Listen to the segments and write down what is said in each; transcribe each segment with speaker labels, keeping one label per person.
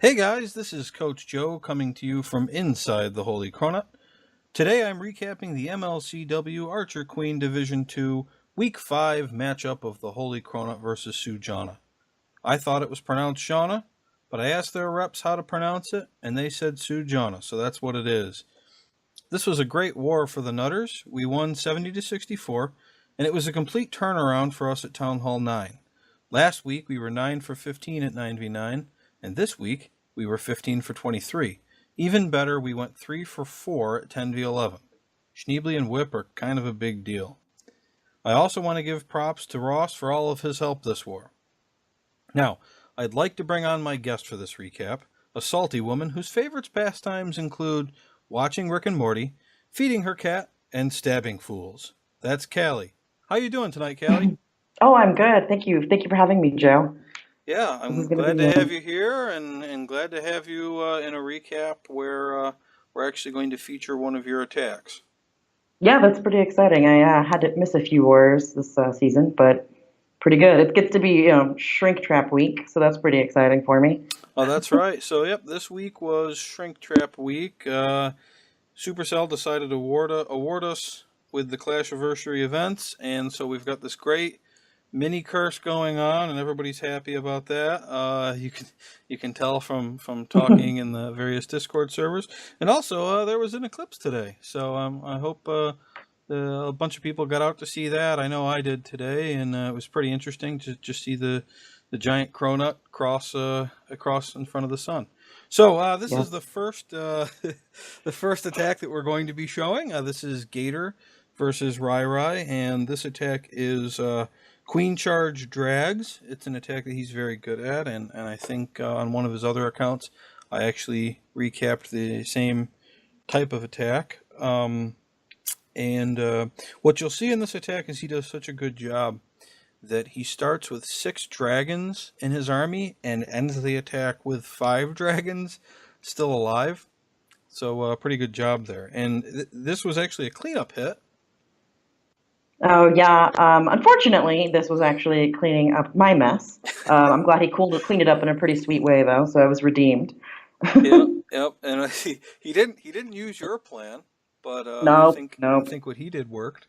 Speaker 1: Hey guys, this is Coach Joe coming to you from inside the Holy Cronut. Today I'm recapping the MLCW Archer Queen Division 2 Week 5 matchup of the Holy Cronut versus Sjana. I thought it was pronounced Sjana, but I asked their reps how to pronounce it, and they said Sjana, so that's what it is. This was a great war for the Nutters. We won 70-64, and it was a complete turnaround for us at Town Hall 9. Last week we were 9 for 15 at 9v9, and this week we were 15 for 23. Even better, we went 3 for 4 at 10v11. Schneebly and Whip are kind of a big deal. I also want to give props to Ross for all of his help this war. Now, I'd like to bring on my guest for this recap, a salty woman whose favorite pastimes include watching Rick and Morty, feeding her cat, and stabbing fools. That's Callie. How you doing tonight, Callie?
Speaker 2: Oh, I'm good. Thank you. Thank you for having me, Joe.
Speaker 1: Yeah,
Speaker 2: This is
Speaker 1: I'm
Speaker 2: going to
Speaker 1: glad
Speaker 2: be
Speaker 1: to have you here, and glad to have you in a recap where we're actually going to feature one of your attacks.
Speaker 2: yeah, that's pretty exciting. I had to miss a few wars this season, but pretty good. It gets to be, shrink trap week, so that's pretty exciting for me.
Speaker 1: Oh, that's right. So, yep, this week was Shrink Trap Week. Supercell decided to award us with the Clashversary events, and so we've got this great mini curse going on, and everybody's happy about that. You can tell from talking in the various Discord servers, and also there was an eclipse today, so I hope a bunch of people got out to see that. I know I did today, and it was pretty interesting to just see the giant cronut across in front of the sun. So this
Speaker 2: Yeah.
Speaker 1: is the first the first attack that we're going to be showing. This is Gator versus Rui Rui, and this attack is Queen Charge Drags. It's an attack that he's very good at, and I think on one of his other accounts, I actually recapped the same type of attack. And what you'll see in this attack is he does such a good job that he starts with 6 dragons in his army and ends the attack with 5 dragons still alive. So pretty good job there. And this was actually a cleanup hit.
Speaker 2: Oh, yeah. Unfortunately, this was actually cleaning up my mess. I'm glad he cleaned it up in a pretty sweet way, though, so I was redeemed.
Speaker 1: Yep, yep. And he didn't use your plan, but
Speaker 2: No,
Speaker 1: I
Speaker 2: no.
Speaker 1: think what he did worked.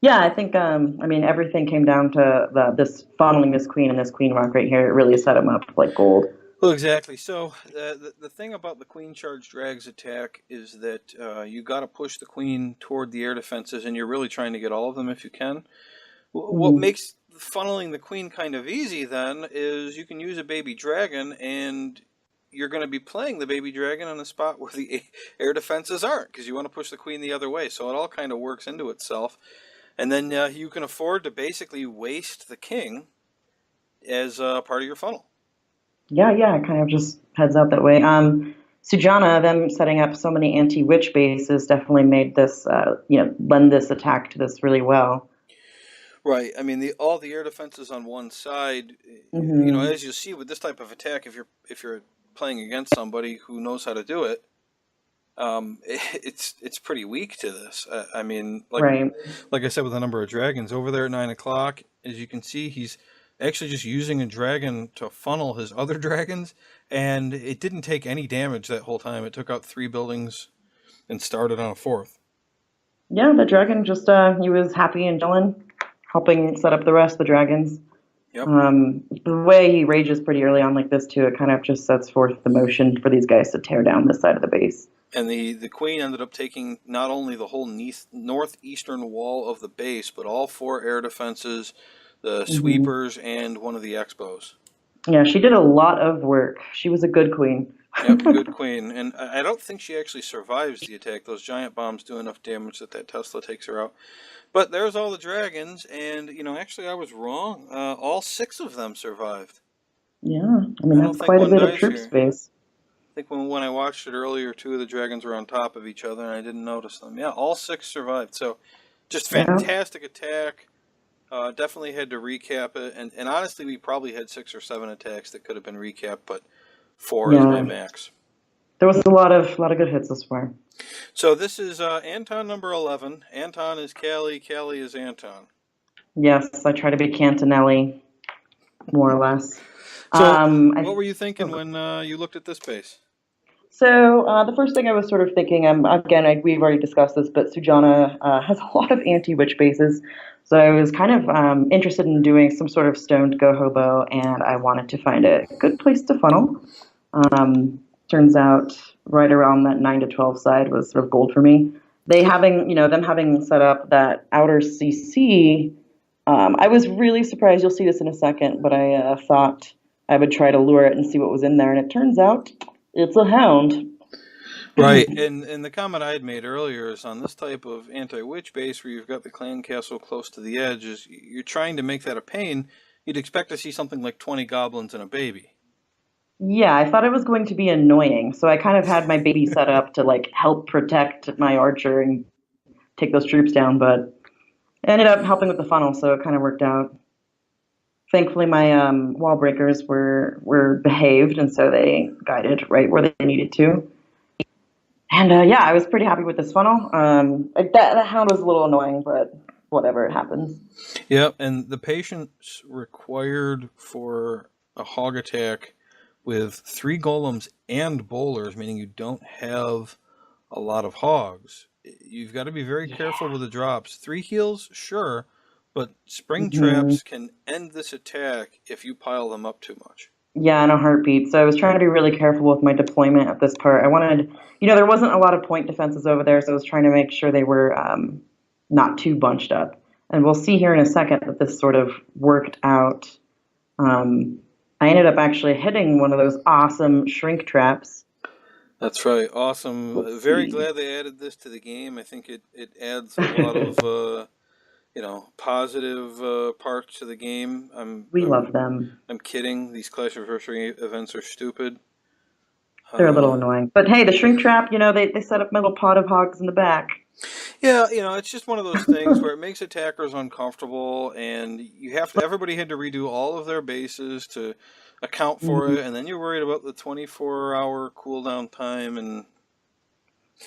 Speaker 2: Yeah, I think I mean everything came down to this funneling this queen and this queen rock right here. It really set him up like gold.
Speaker 1: Well, exactly. So the thing about the Queen Charge Drags attack is that you got to push the queen toward the air defenses, and you're really trying to get all of them if you can. What
Speaker 2: Mhm.
Speaker 1: makes funneling the queen kind of easy then is you can use a baby dragon, and you're going to be playing the baby dragon on a spot where the air defenses aren't, because you want to push the queen the other way. So it all kind of works into itself. And then you can afford to basically waste the king as part of your funnel.
Speaker 2: Yeah, it kind of just heads out that way. Sujana, them setting up so many anti-witch bases definitely made this, lend this attack to this really well.
Speaker 1: Right. I mean, all the air defenses on one side.
Speaker 2: Hmm.
Speaker 1: As you see with this type of attack, if you're playing against somebody who knows how to do it, it's pretty weak to this. I mean,
Speaker 2: Right.
Speaker 1: like I said, with a number of dragons over there at 9 o'clock, as you can see, he's actually just using a dragon to funnel his other dragons, and it didn't take any damage that whole time. It took out 3 buildings and started on a 4th.
Speaker 2: Yeah, the dragon just he was happy and chilling, helping set up the rest of the dragons.
Speaker 1: Yep.
Speaker 2: The way he rages pretty early on like this too, it kind of just sets forth the motion for these guys to tear down this side of the base.
Speaker 1: And the queen ended up taking not only the whole northeastern wall of the base, but all 4 air defenses, the
Speaker 2: Hmm.
Speaker 1: sweepers, and one of the expos.
Speaker 2: Yeah, she did a lot of work. She was a good queen.
Speaker 1: Yep, good queen. And I don't think she actually survives the attack. Those giant bombs do enough damage that Tesla takes her out. But there's all the dragons, and, actually I was wrong. All 6 of them survived.
Speaker 2: Yeah, I mean
Speaker 1: I don't
Speaker 2: that's
Speaker 1: think
Speaker 2: quite a
Speaker 1: one
Speaker 2: bit of
Speaker 1: dies
Speaker 2: troop
Speaker 1: here.
Speaker 2: space.
Speaker 1: I think when I watched it earlier, 2 of the dragons were on top of each other, and I didn't notice them. Yeah, all 6 survived. So, just
Speaker 2: Yeah,
Speaker 1: fantastic attack. Definitely had to recap it, and honestly, we probably had 6 or 7 attacks that could have been recapped, but 4 is my
Speaker 2: yeah.
Speaker 1: max.
Speaker 2: There was a lot of good hits this far.
Speaker 1: So this is Anton number 11. Anton is Callie. Callie is Anton.
Speaker 2: Yes, I try to be Cantonelli, more or less.
Speaker 1: So,
Speaker 2: I
Speaker 1: what were you thinking when you looked at this base?
Speaker 2: So the first thing I was sort of thinking, again, we've already discussed this, but Sujana has a lot of anti-witch bases. So I was kind of interested in doing some sort of stoned go hobo, and I wanted to find a good place to funnel. Turns out right around that 9 to 12 side was sort of gold for me. Them having set up that outer CC, I was really surprised. You'll see this in a second, but I thought I would try to lure it and see what was in there, and it turns out it's a hound.
Speaker 1: Right, and the comment I had made earlier is on this type of anti-witch base where you've got the clan castle close to the edge, is you're trying to make that a pain. You'd expect to see something like 20 goblins and a baby.
Speaker 2: Yeah, I thought it was going to be annoying, so I kind of had my baby set up to like help protect my archer and take those troops down, but it ended up helping with the funnel, so it kind of worked out. Thankfully, my wall breakers were behaved, and so they guided right where they needed to. And yeah, I was pretty happy with this funnel. That hound was a little annoying, but whatever, it happens.
Speaker 1: Yep, and the patience required for a hog attack with 3 golems and bowlers, meaning you don't have a lot of hogs. You've got to be very careful with the drops. 3 heals, sure, but spring
Speaker 2: Hmm.
Speaker 1: traps can end this attack if you pile them up too much.
Speaker 2: Yeah, in a heartbeat. So I was trying to be really careful with my deployment at this part. I wanted, there wasn't a lot of point defenses over there, so I was trying to make sure they were not too bunched up. And we'll see here in a second that this sort of worked out. Um, I ended up actually hitting one of those awesome shrink traps.
Speaker 1: That's right. Awesome.
Speaker 2: Let's
Speaker 1: Very
Speaker 2: see.
Speaker 1: glad they added this to the game. I think it adds a lot of positive parts to the game.
Speaker 2: We love them.
Speaker 1: I'm kidding. These Clash of Anniversary events are stupid.
Speaker 2: They're a little
Speaker 1: Uh,
Speaker 2: annoying. But hey, the shrink trap, they set up a little pod of hogs in the back.
Speaker 1: yeah, it's just one of those things where it makes attackers uncomfortable, and everybody had to redo all of their bases to account for
Speaker 2: Mhm.
Speaker 1: it, and then you're worried about the 24-hour cooldown time. And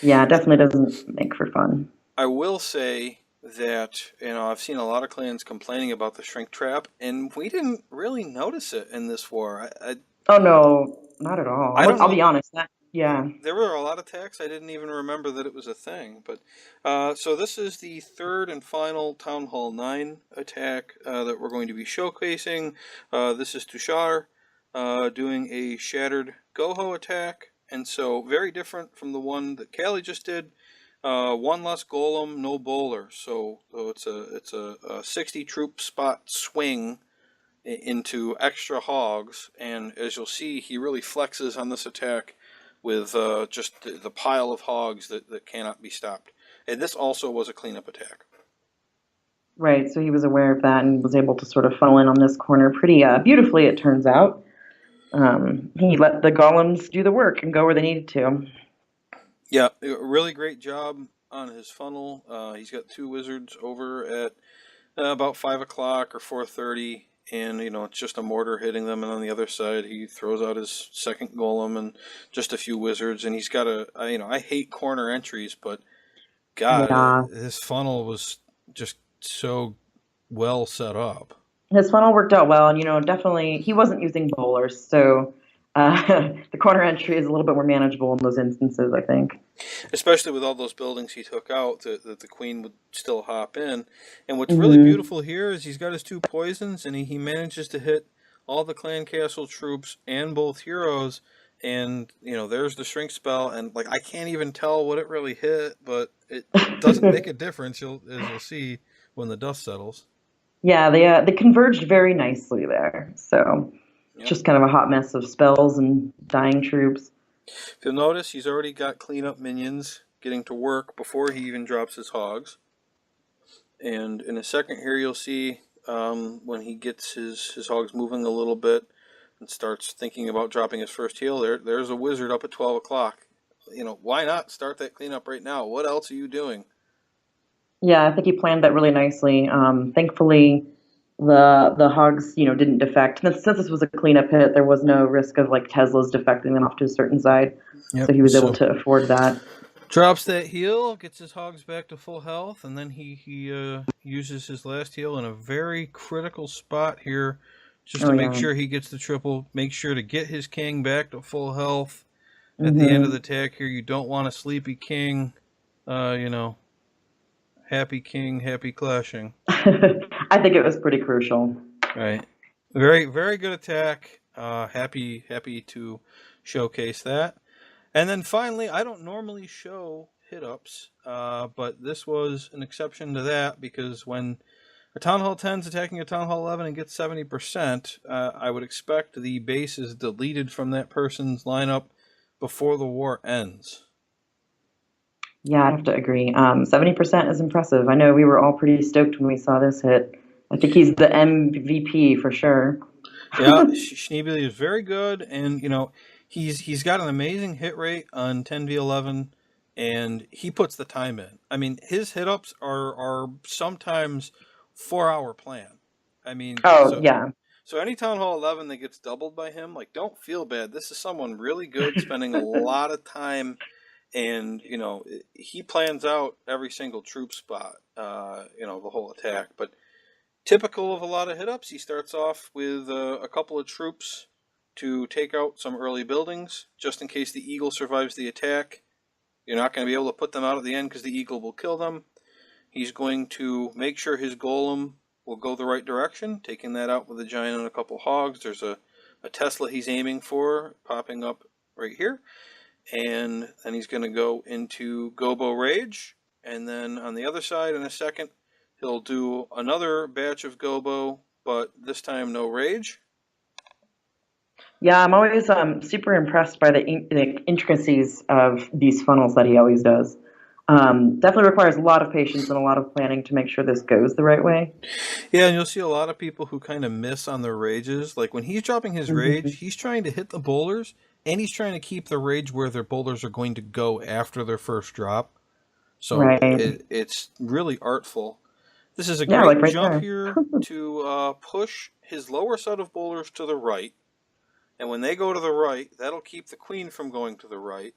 Speaker 2: Yeah, it definitely doesn't make for fun.
Speaker 1: I will say that I've seen a lot of clans complaining about the shrink trap, and we didn't really notice it in this war.
Speaker 2: Oh no, not at all.
Speaker 1: I don't
Speaker 2: I'll be
Speaker 1: know.
Speaker 2: honest. Yeah.
Speaker 1: There were a lot of attacks. I didn't even remember that it was a thing. But so this is the third and final Town Hall 9 attack that we're going to be showcasing. This is Tushar doing a shattered Goho attack, and so very different from the one that Callie just did. One less golem, no bowler. So it's a 60 troop spot swing into extra hogs, and as you'll see, he really flexes on this attack with just the pile of hogs that cannot be stopped. And this also was a cleanup attack.
Speaker 2: Right. So he was aware of that and was able to sort of funnel in on this corner pretty beautifully, it turns out. He let the golems do the work and go where they needed to.
Speaker 1: Yeah, really great job on his funnel. He's got 2 wizards over at about 5 o'clock or 4:30, and it's just a mortar hitting them, and on the other side he throws out his second golem and just a few wizards, and he's got I hate corner entries, but God,
Speaker 2: Yeah.
Speaker 1: his funnel was just so well set up.
Speaker 2: His funnel worked out well, and definitely he wasn't using bowlers, so the corner entry is a little bit more manageable in those instances, I think.
Speaker 1: Especially with all those buildings he took out, that the queen would still hop in. And what's really
Speaker 2: Hmm.
Speaker 1: beautiful here is he's got his 2 poisons, and he manages to hit all the clan castle troops and both heroes. And there's the shrink spell, and like I can't even tell what it really hit, but it doesn't make a difference. As you'll see when the dust settles.
Speaker 2: Yeah, they converged very nicely there. So it's
Speaker 1: Yep.
Speaker 2: just kind of a hot mess of spells and dying troops.
Speaker 1: If you'll notice, he's already got cleanup minions getting to work before he even drops his hogs. And in a second here, you'll see when he gets his hogs moving a little bit and starts thinking about dropping his first heal, there's a wizard up at 12 o'clock. Why not start that cleanup right now? What else are you doing?
Speaker 2: Yeah, I think he planned that really nicely. Thankfully, the hogs, didn't defect. And since this was a cleanup hit, there was no risk of like Teslas defecting them off to a certain side.
Speaker 1: Yep.
Speaker 2: So he was able
Speaker 1: So
Speaker 2: to afford that.
Speaker 1: drops that heal, gets his hogs back to full health, and then he uses his last heal in a very critical spot here just to
Speaker 2: Oh
Speaker 1: make
Speaker 2: yeah.
Speaker 1: sure he gets the triple. Make sure to get his king back to full health at the end of
Speaker 2: Hmm.
Speaker 1: the attack here. You don't want a sleepy king. You know, happy king, happy clashing.
Speaker 2: I think it was pretty crucial.
Speaker 1: Right. Very, very good attack. Happy to showcase that. And then finally, I don't normally show hit ups, but this was an exception to that because when a Town Hall 10 is attacking a Town Hall 11 and gets 70%, I would expect the base is deleted from that person's lineup before the war ends.
Speaker 2: Yeah, I'd have to agree. 70% is impressive. I know we were all pretty stoked when we saw this hit. I think he's the MVP for sure.
Speaker 1: Yeah, Schneebly is very good, and he's got an amazing hit rate on 10v11, and he puts the time in. I mean, his hit ups are sometimes 4 hour plan. I mean,
Speaker 2: Oh,
Speaker 1: so
Speaker 2: yeah.
Speaker 1: so any Town Hall 11 that gets doubled by him, like, don't feel bad. This is someone really good, spending a lot of time, and he plans out every single troop spot. The whole attack, but typical of a lot of hit ups, he starts off with a couple of troops to take out some early buildings, just in case the eagle survives the attack. You're not going to be able to put them out at the end because the eagle will kill them. He's going to make sure his golem will go the right direction, taking that out with a giant and a couple hogs. There's a Tesla he's aiming for, popping up right here. And then he's going to go into Gobo Rage. And then on the other side, in a second, he'll do another batch of Gobo, but this time no Rage.
Speaker 2: Yeah, I'm always super impressed by the intricacies of these funnels that he always does. Definitely requires a lot of patience and a lot of planning to make sure this goes the right way.
Speaker 1: Yeah, and you'll see a lot of people who kind of miss on their rages. Like when he's dropping his
Speaker 2: Hmm.
Speaker 1: rage, he's trying to hit the boulders, and he's trying to keep the rage where their boulders are going to go after their first drop. So
Speaker 2: Right.
Speaker 1: it's really artful. This is a
Speaker 2: Yeah, like
Speaker 1: great
Speaker 2: right
Speaker 1: jump
Speaker 2: there.
Speaker 1: here to push his lower set of boulders to the right. And when they go to the right, that'll keep the queen from going to the right.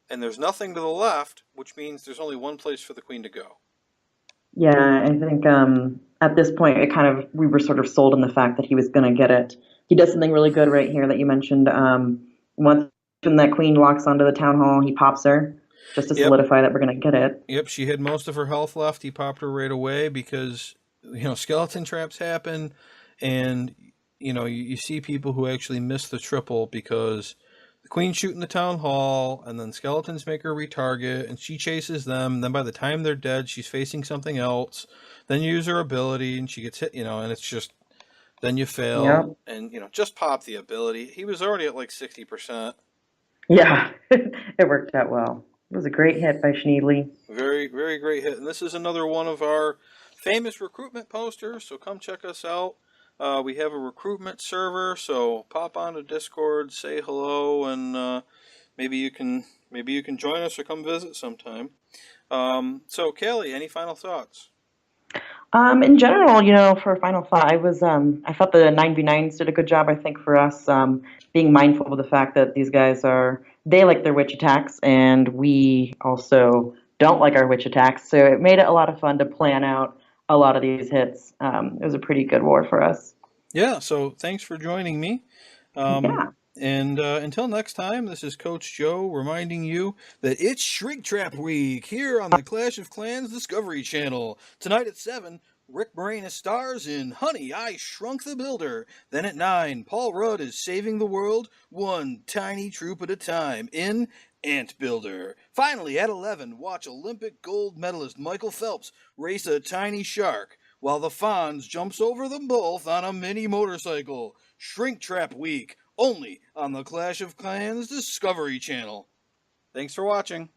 Speaker 1: And there's nothing to the left, which means there's only one place for the queen to go.
Speaker 2: Yeah, I think at this point we were sort of sold on the fact that he was going to get it. He does something really good right here that you mentioned. Once when that queen locks onto the town hall, he pops her just to
Speaker 1: Yep,
Speaker 2: solidify that we're going to get it.
Speaker 1: yep, she had most of her health left. He popped her right away because, skeleton traps happen. And, you see people who actually miss the triple because the queen's shooting the town hall, and then skeletons make her retarget, and she chases them. Then by the time they're dead, she's facing something else. Then you use her ability, and she gets hit, and it's just, then you
Speaker 2: Yeah,
Speaker 1: fail, and, just pop the ability. He was already at like 60%.
Speaker 2: yeah, it worked out well. It was a great hit by Schneebly.
Speaker 1: Very, very great hit. And this is another one of our famous recruitment posters, so come check us out. We have a recruitment server, so pop onto Discord, say hello, and maybe you can join us or come visit sometime. So Kelly, any final thoughts?
Speaker 2: In general, for Final Thought, I felt the 9v9s did a good job. I think for us, being mindful of the fact that these guys they like their witch attacks, and we also don't like our witch attacks. So it made it a lot of fun to plan out a lot of these hits. It was a pretty good war for us.
Speaker 1: Yeah, so thanks for joining me. Um,
Speaker 2: Yeah.
Speaker 1: and until next time, this is Coach Joe reminding you that it's Shrink Trap Week here on the Clash of Clans Discovery Channel. Tonight at 7, Rick Moranis stars in Honey, I Shrunk the Builder. Then at 9, Paul Rudd is saving the world one tiny troop at a time in Ant Builder. Finally, at 11, watch Olympic gold medalist Michael Phelps race a tiny shark while the Fonz jumps over them both on a mini motorcycle. Shrink Trap Week, only on the Clash of Clans Discovery Channel. Thanks for watching.